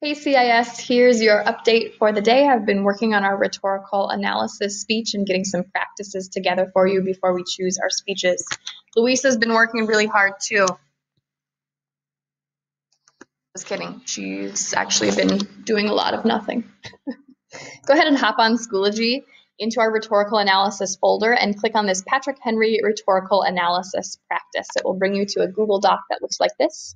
Hey CIS, here's your update for the day. I've been working on our rhetorical analysis speech and getting some practices together for you before we choose our speeches. Louisa's been working really hard too. Just kidding. She's actually been doing a lot of nothing. Go ahead and hop on Schoology into our rhetorical analysis folder and click on this Patrick Henry rhetorical analysis practice. It will bring you to a Google Doc that looks like this.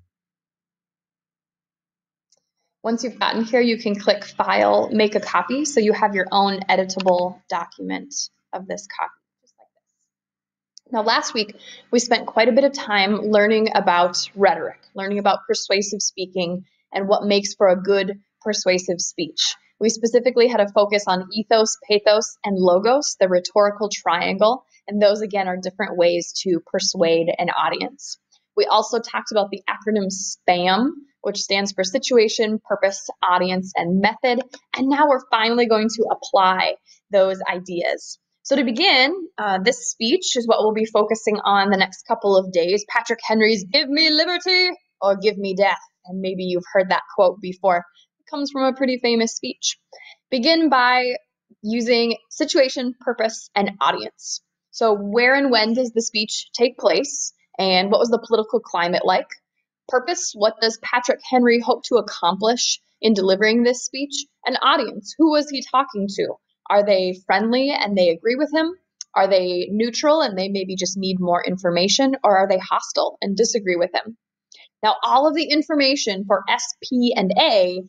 Once you've gotten here, you can click File, Make a Copy, so you have your own editable document of this copy, just like this. Now, last week, we spent quite a bit of time learning about rhetoric, learning about persuasive speaking and what makes for a good persuasive speech. We specifically had a focus on ethos, pathos, and logos, the rhetorical triangle, and those, again, are different ways to persuade an audience. We also talked about the acronym SPAM, which stands for situation, purpose, audience, and method. And now we're finally going to apply those ideas. So to begin, this speech is what we'll be focusing on the next couple of days. Patrick Henry's "Give me liberty or give me death." And maybe you've heard that quote before. It comes from a pretty famous speech. Begin by using situation, purpose, and audience. So where and when does the speech take place? And what was the political climate like? Purpose, what does Patrick Henry hope to accomplish in delivering this speech? An audience, who was he talking to? Are they friendly and they agree with him? Are they neutral and they maybe just need more information? Or are they hostile and disagree with him? Now, all of the information for S, P, and A,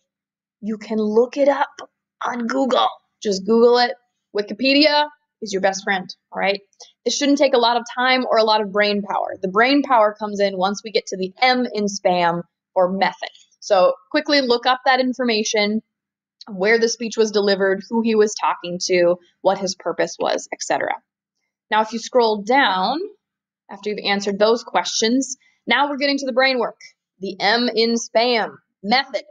you can look it up on Google. Just Google it. Wikipedia is your best friend, all right? This shouldn't take a lot of time or a lot of brain power. The brain power comes in once we get to the M in SPAM or method. So quickly look up that information, where the speech was delivered, who he was talking to, what his purpose was, etc. Now, if you scroll down, after you've answered those questions, now we're getting to the brain work. The M in SPAM, method.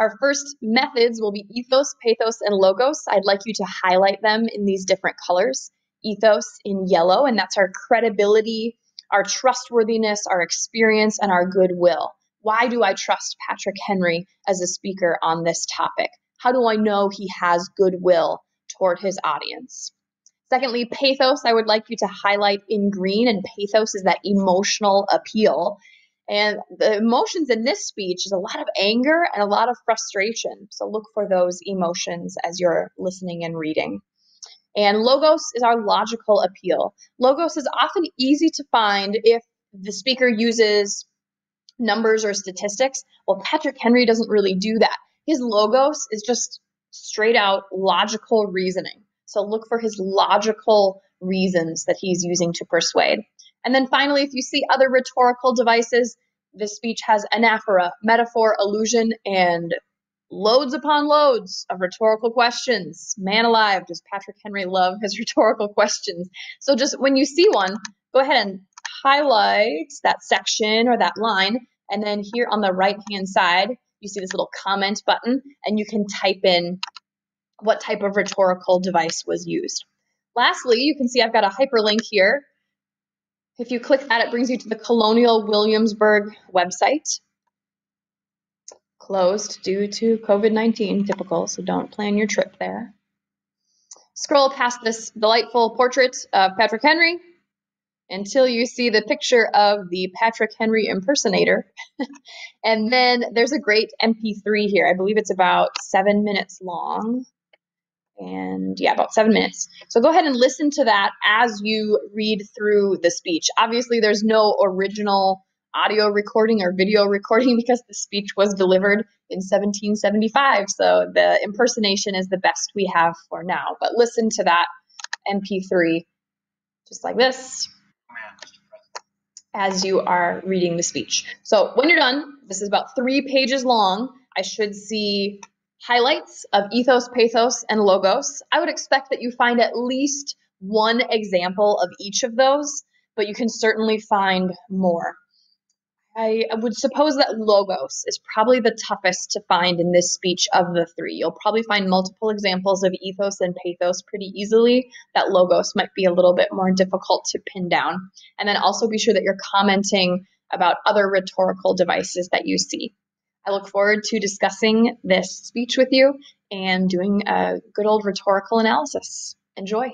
Our first methods will be ethos, pathos, and logos. I'd like you to highlight them in these different colors. Ethos in yellow, and that's our credibility, our trustworthiness, our experience, and our goodwill. Why do I trust Patrick Henry as a speaker on this topic? How do I know he has goodwill toward his audience? Secondly, pathos, I would like you to highlight in green, and pathos is that emotional appeal. And the emotions in this speech is a lot of anger and a lot of frustration. So look for those emotions as you're listening and reading. And logos is our logical appeal. Logos is often easy to find if the speaker uses numbers or statistics. Well, Patrick Henry doesn't really do that. His logos is just straight out logical reasoning. So look for his logical reasons that he's using to persuade. And then finally, if you see other rhetorical devices, this speech has anaphora, metaphor, allusion, and loads upon loads of rhetorical questions. Man alive, does Patrick Henry love his rhetorical questions. So just when you see one, go ahead and highlight that section or that line, and then here on the right-hand side, you see this little comment button, and you can type in what type of rhetorical device was used. Lastly, you can see I've got a hyperlink here. If you click that, it brings you to the Colonial Williamsburg website. Closed due to COVID-19, typical, so don't plan your trip there. Scroll past this delightful portrait of Patrick Henry until you see the picture of the Patrick Henry impersonator. And then there's a great MP3 here. I believe it's about 7 minutes long. And yeah, about 7 minutes. So go ahead and listen to that as you read through the speech. Obviously, there's no original audio recording or video recording because the speech was delivered in 1775. So the impersonation is the best we have for now. But listen to that MP3 just like this as you are reading the speech. So when you're done, this is about 3 pages long. I should see highlights of ethos, pathos, and logos. I would expect that you find at least one example of each of those, but you can certainly find more. I would suppose that logos is probably the toughest to find in this speech of the 3. You'll probably find multiple examples of ethos and pathos pretty easily. That logos might be a little bit more difficult to pin down. And then also be sure that you're commenting about other rhetorical devices that you see. I look forward to discussing this speech with you and doing a good old rhetorical analysis. Enjoy.